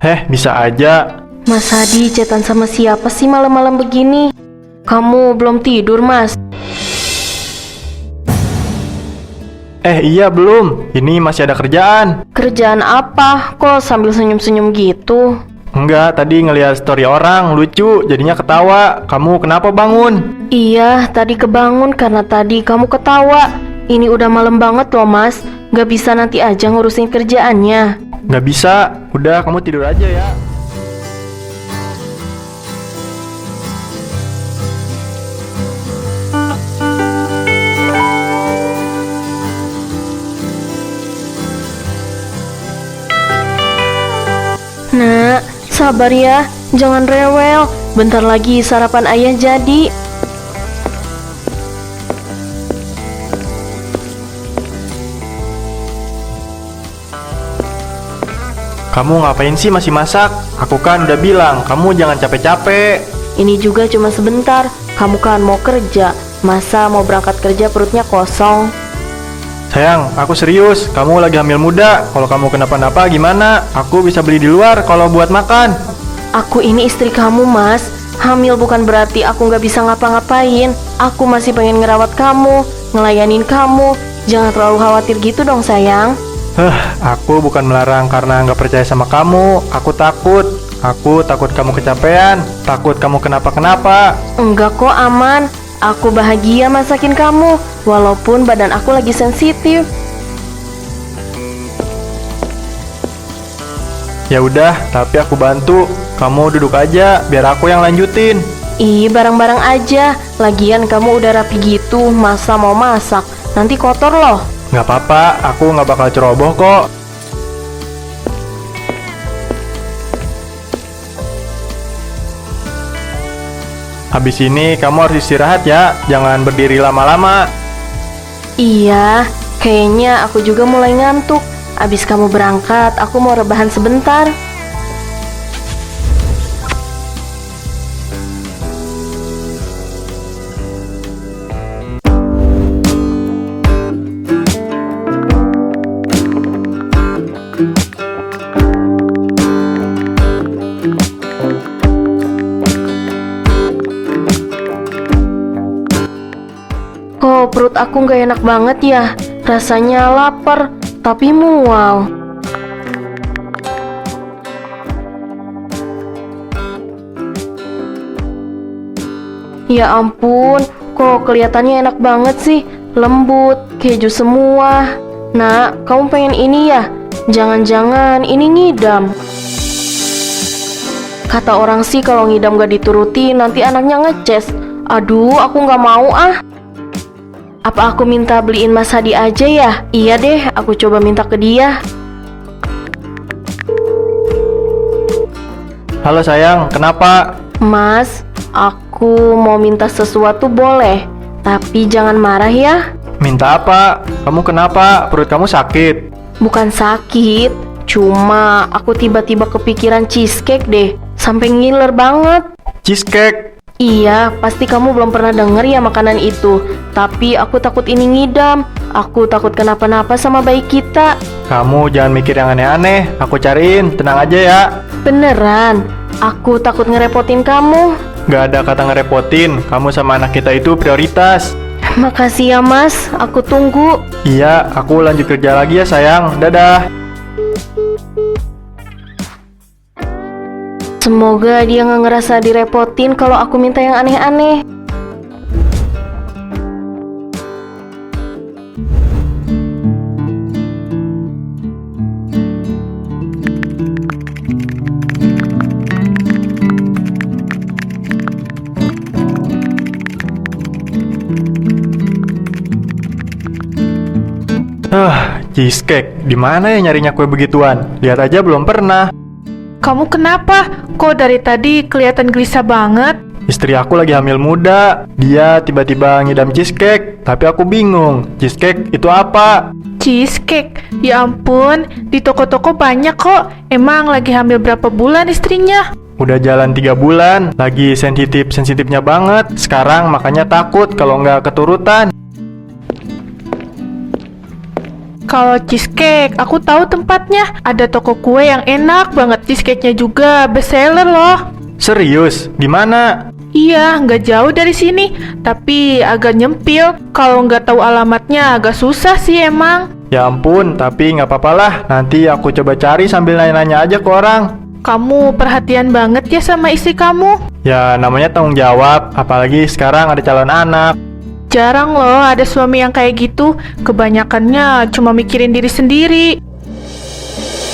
Bisa aja. Mas Hadi chatan sama siapa sih malam-malam begini? Kamu belum tidur, Mas? Iya belum. Ini masih ada kerjaan. Kerjaan apa? Kok sambil senyum-senyum gitu? Enggak, tadi ngeliat story orang, lucu, jadinya ketawa. Kamu kenapa bangun? Iya, tadi kebangun karena tadi kamu ketawa. Ini udah malam banget loh, Mas. Gak bisa nanti aja ngurusin kerjaannya? Nggak bisa, udah kamu tidur aja ya. Nak, sabar ya, jangan rewel. Bentar lagi sarapan ayah jadi. Kamu ngapain sih masih masak? Aku kan udah bilang, kamu jangan capek-capek. Ini juga cuma sebentar. Kamu kan mau kerja. Masa mau berangkat kerja perutnya kosong? Sayang, aku serius, kamu lagi hamil muda. Kalau kamu kenapa-napa gimana? Aku bisa beli di luar kalau buat makan. Aku ini istri kamu, Mas. Hamil bukan berarti aku nggak bisa ngapa-ngapain. Aku masih pengen ngerawat kamu, ngelayanin kamu. Jangan terlalu khawatir gitu dong, sayang. Aku bukan melarang karena nggak percaya sama kamu. Aku takut. Aku takut kamu kecapean. Takut kamu kenapa-kenapa. Enggak kok, aman. Aku bahagia masakin kamu, walaupun badan aku lagi sensitif. Ya udah, tapi aku bantu. Kamu duduk aja, biar aku yang lanjutin. Ih, bareng-bareng aja. Lagian kamu udah rapi gitu, masa mau masak? Nanti kotor loh. Nggak apa-apa, aku nggak bakal ceroboh kok. Habis ini kamu harus istirahat ya, jangan berdiri lama-lama. Iya, kayaknya aku juga mulai ngantuk. Abis kamu berangkat, aku mau rebahan sebentar. Kok perut aku nggak enak banget ya? Rasanya lapar, tapi mual. Ya ampun, kok kelihatannya enak banget sih. Lembut, keju semua. Nak, kamu pengen ini ya? Jangan-jangan ini ngidam. Kata orang sih kalau ngidam gak dituruti nanti anaknya ngeces. Aduh, aku nggak mau ah. Apa aku minta beliin Mas Hadi aja ya? Iya deh, aku coba minta ke dia. Halo sayang, kenapa? Mas, aku mau minta sesuatu boleh? Tapi jangan marah ya. Minta apa? Kamu kenapa? Perut kamu sakit? Bukan sakit, cuma aku tiba-tiba kepikiran cheesecake deh. Sampai ngiler banget. Cheesecake? Iya, pasti kamu belum pernah denger ya makanan itu. Tapi aku takut ini ngidam. Aku takut kenapa-napa sama bayi kita. Kamu jangan mikir yang aneh-aneh, aku cariin, tenang aja ya. Beneran, aku takut ngerepotin kamu. Gak ada kata ngerepotin, kamu sama anak kita itu prioritas. Makasih ya Mas, aku tunggu. Iya, aku lanjut kerja lagi ya sayang, dadah. Semoga dia gak ngerasa direpotin kalau aku minta yang aneh-aneh. Cheesecake, di mana ya nyarinya kue begituan? Lihat aja belum pernah. Kamu kenapa? Kok dari tadi kelihatan gelisah banget? Istri aku lagi hamil muda. Dia tiba-tiba ngidam cheesecake, tapi aku bingung. Cheesecake itu apa? Cheesecake? Ya ampun, di toko-toko banyak kok. Emang lagi hamil berapa bulan istrinya? Udah jalan 3 bulan, lagi sensitif-sensitifnya banget. Sekarang makanya takut kalau nggak keturutan. Kalau cheesecake, aku tahu tempatnya. Ada toko kue yang enak banget. Cheesecake-nya juga best seller loh. Serius? Di mana? Iya, nggak jauh dari sini, tapi agak nyempil. Kalau nggak tahu alamatnya agak susah sih emang. Ya ampun, tapi nggak apa-apa lah. Nanti aku coba cari sambil nanya-nanya aja ke orang. Kamu perhatian banget ya sama istri kamu. Ya namanya tanggung jawab, apalagi sekarang ada calon anak. Jarang loh ada suami yang kayak gitu. Kebanyakannya cuma mikirin diri sendiri.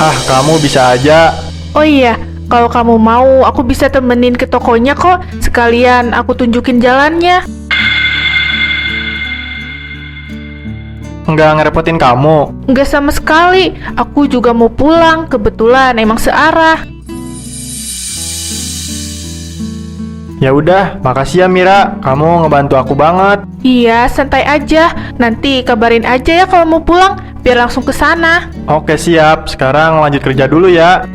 Ah, kamu bisa aja. Oh iya, kalau kamu mau, aku bisa temenin ke tokonya kok. Sekalian aku tunjukin jalannya. Nggak ngerepotin kamu. Nggak sama sekali, aku juga mau pulang. Kebetulan emang searah. Ya udah, makasih ya Mira. Kamu ngebantu aku banget. Iya, santai aja. Nanti kabarin aja ya kalau mau pulang, biar langsung ke sana. Oke, siap. Sekarang lanjut kerja dulu ya.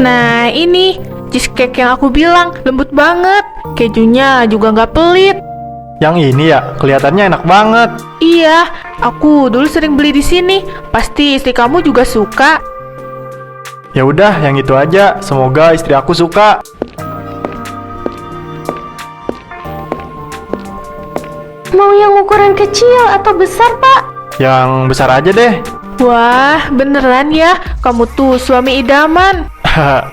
Nah, ini cheesecake yang aku bilang, lembut banget. Kejunya juga nggak pelit. Yang ini ya, kelihatannya enak banget. Iya, aku dulu sering beli di sini. Pasti istri kamu juga suka. Ya udah, yang itu aja. Semoga istri aku suka. Mau yang ukuran kecil atau besar, Pak? Yang besar aja deh. Wah, beneran ya? Kamu tuh suami idaman.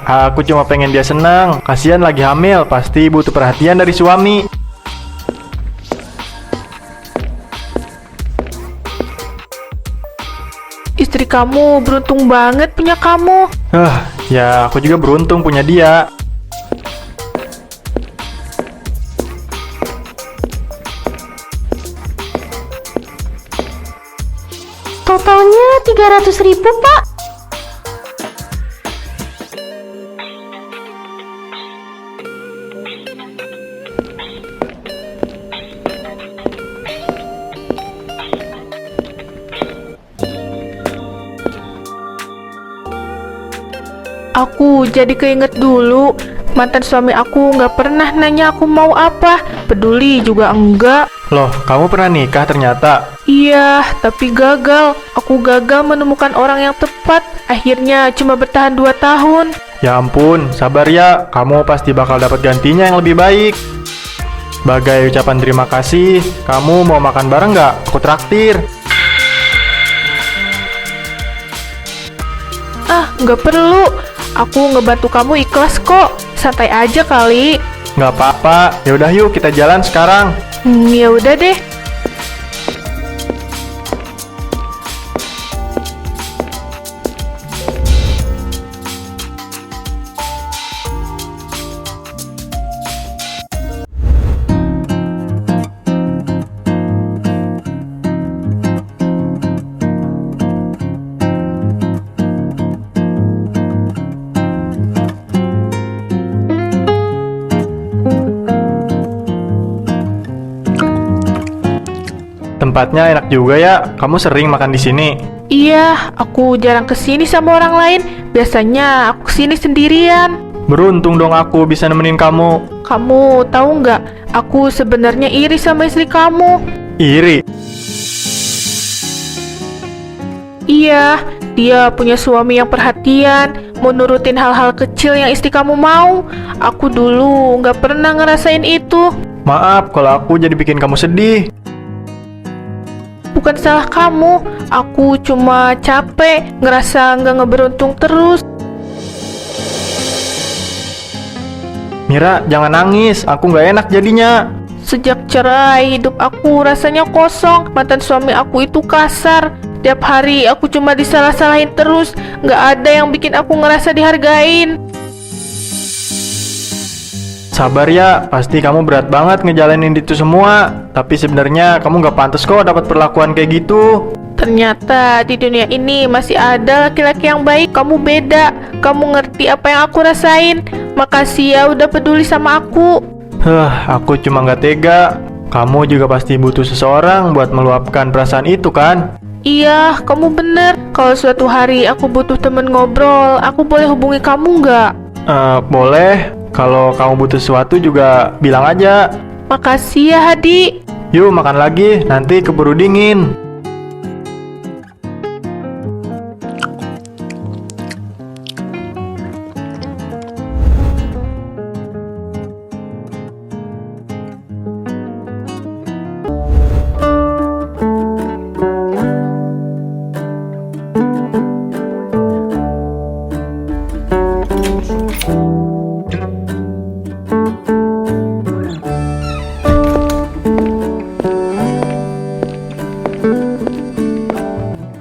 Aku cuma pengen dia senang. Kasihan lagi hamil, pasti butuh perhatian dari suami. Istri kamu beruntung banget punya kamu. Ya aku juga beruntung punya dia. Totalnya 300.000, Pak. Aku jadi keinget dulu. Mantan suami aku nggak pernah nanya aku mau apa. Peduli juga enggak. Loh, kamu pernah nikah ternyata? Iya, tapi gagal. Aku gagal menemukan orang yang tepat. Akhirnya cuma bertahan 2 tahun. Ya ampun, sabar ya. Kamu pasti bakal dapat gantinya yang lebih baik. Sebagai ucapan terima kasih, kamu mau makan bareng nggak? Aku traktir. Ah, nggak perlu. Aku ngebantu kamu ikhlas kok. Santai aja kali. Nggak apa-apa. Ya udah yuk kita jalan sekarang. Ya udah deh. Tempatnya enak juga ya. Kamu sering makan di sini? Iya, aku jarang kesini sama orang lain. Biasanya aku kesini sendirian. Beruntung dong aku bisa nemenin kamu. Kamu tahu nggak? Aku sebenarnya iri sama istri kamu. Iri? Iya, dia punya suami yang perhatian, mau nurutin hal-hal kecil yang istri kamu mau. Aku dulu nggak pernah ngerasain itu. Maaf kalau aku jadi bikin kamu sedih. Bukan salah kamu, aku cuma capek, ngerasa nggak ngeberuntung terus. Mira, jangan nangis. Aku nggak enak jadinya. Sejak cerai, hidup aku rasanya kosong. Mantan suami aku itu kasar. Tiap hari aku cuma disalah-salahin terus. Nggak ada yang bikin aku ngerasa dihargain. Sabar ya, pasti kamu berat banget ngejalanin itu semua. Tapi sebenarnya kamu nggak pantas kok dapat perlakuan kayak gitu. Ternyata di dunia ini masih ada laki-laki yang baik. Kamu beda. Kamu ngerti apa yang aku rasain. Makasih ya udah peduli sama aku. Aku cuma nggak tega. Kamu juga pasti butuh seseorang buat meluapkan perasaan itu kan? Iya, kamu bener. Kalau suatu hari aku butuh temen ngobrol, aku boleh hubungi kamu nggak? Boleh. Kalau kamu butuh sesuatu juga bilang aja. Makasih ya, Hadi. Yuk makan lagi, nanti keburu dingin.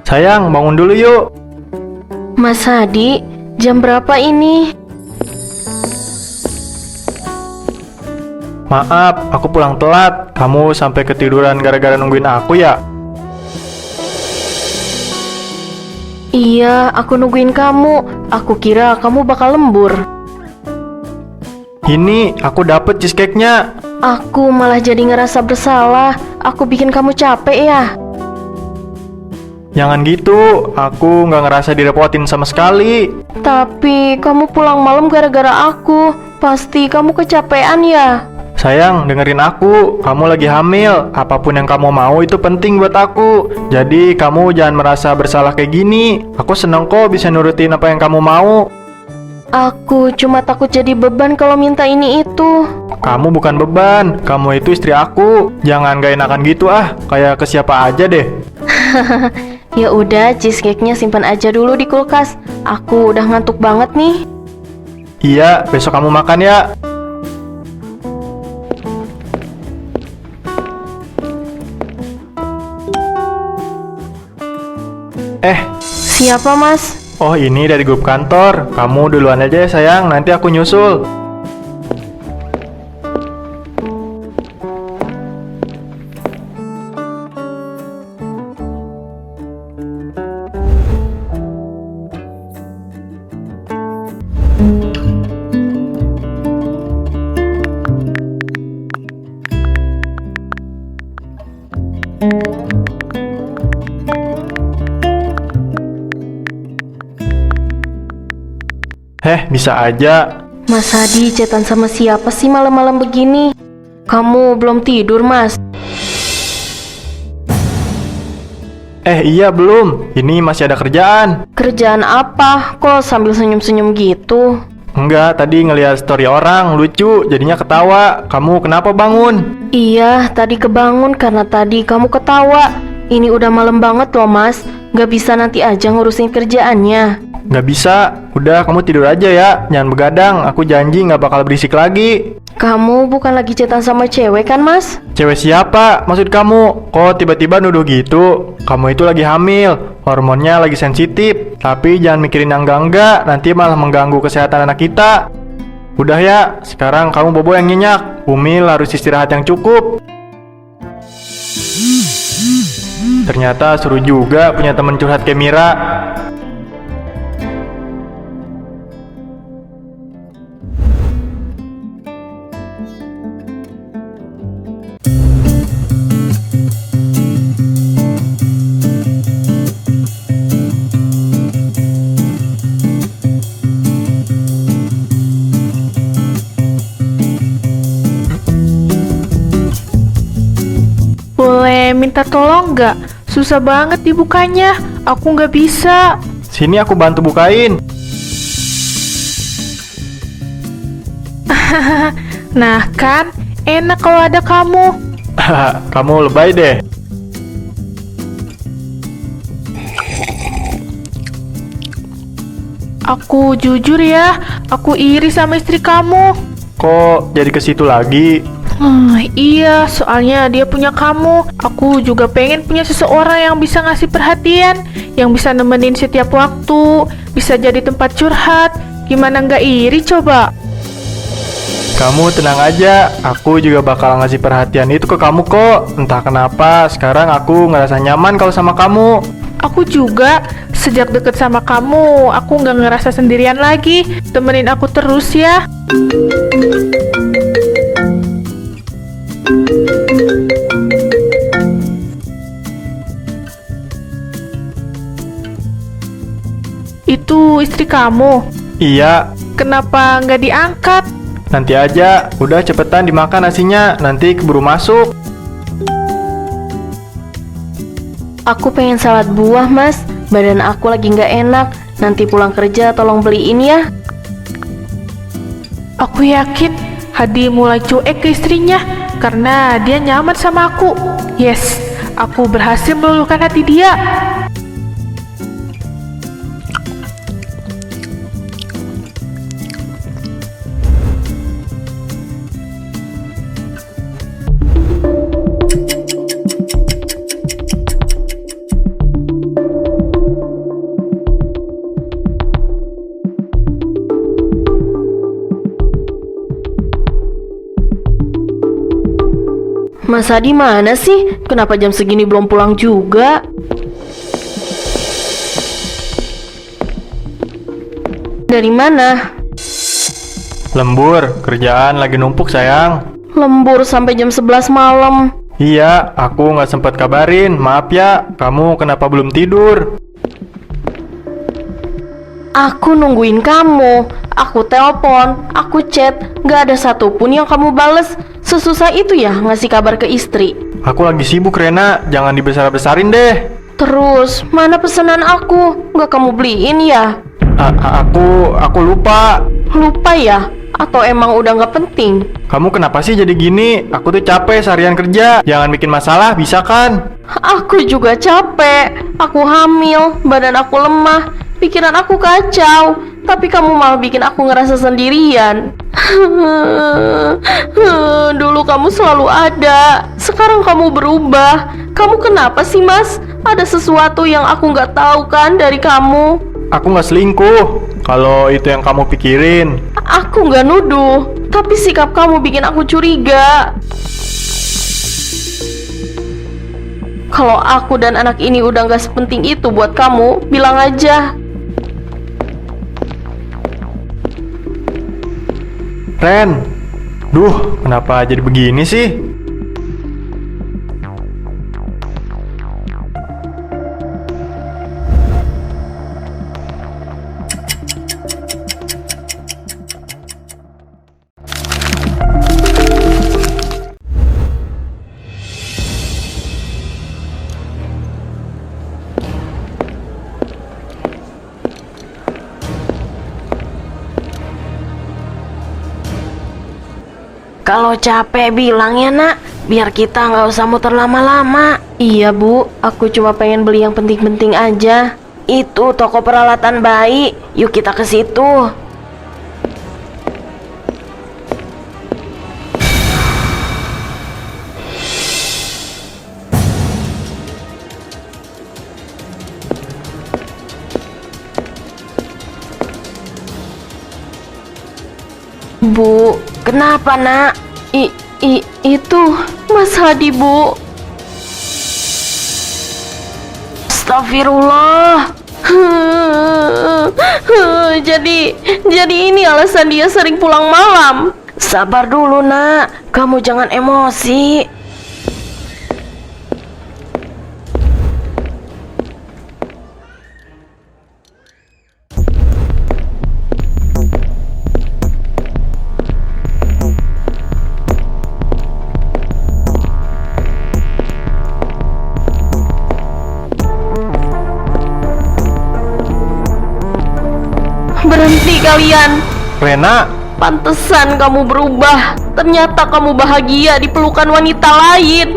Sayang, bangun dulu yuk. Mas Hadi, jam berapa ini? Maaf, aku pulang telat. Kamu sampai ketiduran gara-gara nungguin aku ya? Iya, aku nungguin kamu. Aku kira kamu bakal lembur. Ini, aku dapet cheesecake-nya. Aku malah jadi ngerasa bersalah. Aku bikin kamu capek ya? Jangan gitu, aku nggak ngerasa direpotin sama sekali. Tapi kamu pulang malam gara-gara aku. Pasti kamu kecapean ya? Sayang, dengerin aku. Kamu lagi hamil. Apapun yang kamu mau itu penting buat aku. Jadi kamu jangan merasa bersalah kayak gini. Aku seneng kok bisa nurutin apa yang kamu mau. Aku cuma takut jadi beban kalau minta ini itu. Kamu bukan beban. Kamu itu istri aku. Jangan gak enakan gitu ah. Kayak ke siapa aja deh. Ya udah, cheesecake-nya simpan aja dulu di kulkas. Aku udah ngantuk banget nih. Iya, besok kamu makan ya. Siapa, Mas? Oh ini dari grup kantor. Kamu duluan aja ya sayang, nanti aku nyusul. Bisa aja. Mas Hadi chatan sama siapa sih malam-malam begini? Kamu belum tidur, Mas? Iya belum. Ini masih ada kerjaan. Kerjaan apa? Kok sambil senyum-senyum gitu? Enggak, tadi ngeliat story orang, lucu, jadinya ketawa. Kamu kenapa bangun? Iya, tadi kebangun karena tadi kamu ketawa. Ini udah malam banget loh, Mas. Gak bisa nanti aja ngurusin kerjaannya? Nggak bisa, udah kamu tidur aja ya. Jangan begadang, aku janji nggak bakal berisik lagi. Kamu bukan lagi chatan sama cewek kan, Mas? Cewek siapa? Maksud kamu? Kok tiba-tiba nuduh gitu? Kamu itu lagi hamil, hormonnya lagi sensitif. Tapi jangan mikirin yang enggak-enggak, nanti malah mengganggu kesehatan anak kita. Udah ya, sekarang kamu bobo yang nyenyak. Umil harus istirahat yang cukup. Ternyata seru juga punya temen curhat kayak Mira. Boleh minta tolong nggak? Susah banget dibukanya. Aku nggak bisa. Sini aku bantu bukain. Nah kan, enak kalau ada kamu. Kamu lebay deh. Aku jujur ya, aku iri sama istri kamu. Kok jadi ke situ lagi? Iya, soalnya dia punya kamu. Aku juga pengen punya seseorang yang bisa ngasih perhatian, yang bisa nemenin setiap waktu, bisa jadi tempat curhat. Gimana nggak iri coba? Kamu tenang aja, aku juga bakal ngasih perhatian itu ke kamu kok. Entah kenapa, sekarang aku ngerasa nyaman kalau sama kamu. Aku juga, sejak deket sama kamu, aku nggak ngerasa sendirian lagi. Temenin aku terus ya. Itu istri kamu. Iya, Kenapa nggak diangkat? nanti aja. Udah cepetan dimakan nasinya, nanti keburu masuk. Aku pengen salad buah, Mas. Badan aku lagi nggak enak. Nanti pulang kerja tolong beliin ya. Aku yakin Hadi mulai cuek ke istrinya karena dia nyaman sama aku. Yes, aku berhasil meluluhkan hati dia. Mas Hadi mana sih? Kenapa jam segini belum pulang juga? Dari mana? Lembur, kerjaan lagi numpuk sayang. Lembur sampai jam 11 malam. Iya, aku nggak sempat kabarin. Maaf ya, kamu kenapa belum tidur? Aku nungguin kamu. Aku telepon, aku chat, gak ada satupun yang kamu bales. Sesusah itu ya ngasih kabar ke istri. Aku lagi sibuk Rena, jangan dibesar-besarin deh. Terus, mana pesanan aku? Gak kamu beliin ya? Aku lupa. Lupa ya? Atau emang udah gak penting? Kamu kenapa sih jadi gini? Aku tuh capek seharian kerja. Jangan bikin masalah, bisa kan? Aku juga capek. Aku hamil, badan aku lemah, pikiran aku kacau. Tapi kamu malah bikin aku ngerasa sendirian. Dulu kamu selalu ada, sekarang kamu berubah. Kamu kenapa sih, Mas? Ada sesuatu yang aku nggak tahu kan dari kamu? Aku nggak selingkuh. Kalau itu yang kamu pikirin. Aku nggak nuduh, tapi sikap kamu bikin aku curiga. Kalau aku dan anak ini udah nggak sepenting itu buat kamu, bilang aja. Ren, duh, kenapa jadi begini sih? Kalau capek bilang ya nak, biar kita nggak usah muter lama-lama. Iya bu, aku cuma pengen beli yang penting-penting aja. Itu toko peralatan bayi, yuk kita ke situ. Bu, kenapa nak? Itu Mas Hadi bu. Astagfirullah. Jadi ini alasan dia sering pulang malam. Sabar dulu nak, kamu jangan emosi. Berhenti kalian. Rena, Pantesan kamu berubah. Ternyata kamu bahagia di pelukan wanita lain.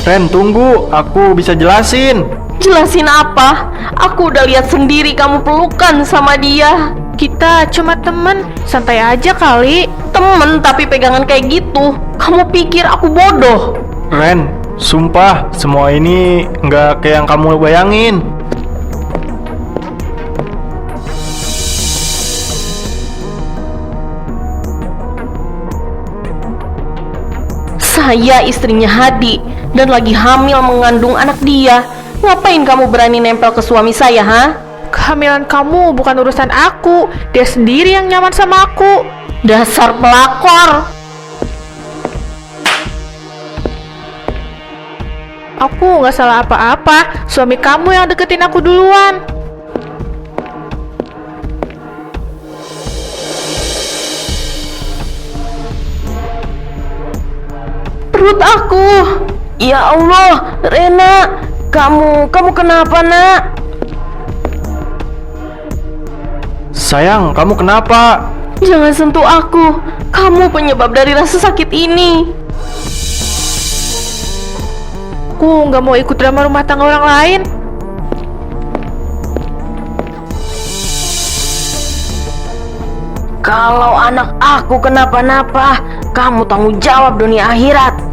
Ren tunggu, aku bisa jelasin. Jelasin apa? Aku udah lihat sendiri kamu pelukan sama dia. Kita cuma temen, santai aja kali. Temen tapi pegangan kayak gitu. Kamu pikir aku bodoh? Ren, sumpah semua ini nggak kayak yang kamu bayangin. Saya istrinya Hadi dan lagi hamil mengandung anak dia. Ngapain kamu berani nempel ke suami saya, ha? Kehamilan kamu bukan urusan aku. Dia sendiri yang nyaman sama aku. Dasar pelakor. Aku nggak salah apa-apa. Suami kamu yang deketin aku duluan. Perut aku. Ya Allah, Rena, kamu kenapa, Nak? Sayang, kamu kenapa? Jangan sentuh aku. Kamu penyebab dari rasa sakit ini. Aku nggak mau ikut drama rumah tangga orang lain. Kalau anak aku kenapa-napa, kamu tanggung jawab dunia akhirat.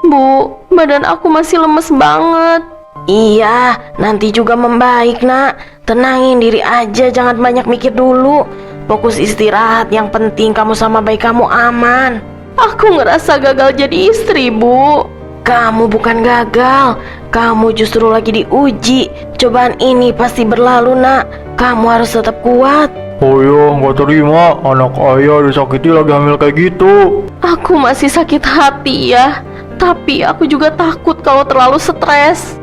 Bu, badan aku masih lemes banget. Iya, nanti juga membaik, Nak. Tenangin diri aja, jangan banyak mikir dulu. Fokus istirahat, yang penting kamu sama bayi kamu aman. Aku ngerasa gagal jadi istri, Bu. Kamu bukan gagal, kamu justru lagi diuji. Cobaan ini pasti berlalu, Nak. Kamu harus tetap kuat. Oh iya, nggak terima. Anak ayah disakiti lagi hamil kayak gitu. Aku masih sakit hati ya. Tapi aku juga takut kalau terlalu stres.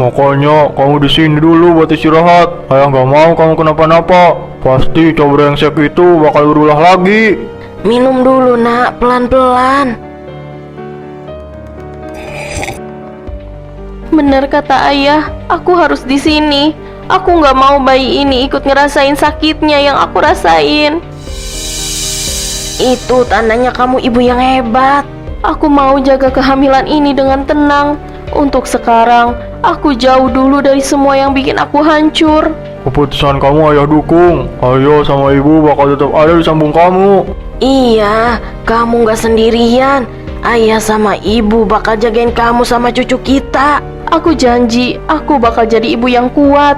Makanya kamu di sini dulu buat istirahat. Ayah nggak mau kamu kenapa-napa. Pasti coba brengsek itu bakal berulah lagi. Minum dulu, Nak, pelan-pelan. Benar kata ayah, aku harus di sini. Aku nggak mau bayi ini ikut ngerasain sakitnya yang aku rasain. Itu tandanya kamu ibu yang hebat. Aku mau jaga kehamilan ini dengan tenang. Untuk sekarang, aku jauh dulu dari semua yang bikin aku hancur. Keputusan kamu ayah dukung. Ayah sama ibu bakal tetap ada di samping kamu. Iya, kamu nggak sendirian. Ayah sama ibu bakal jagain kamu sama cucu kita. Aku janji, aku bakal jadi ibu yang kuat.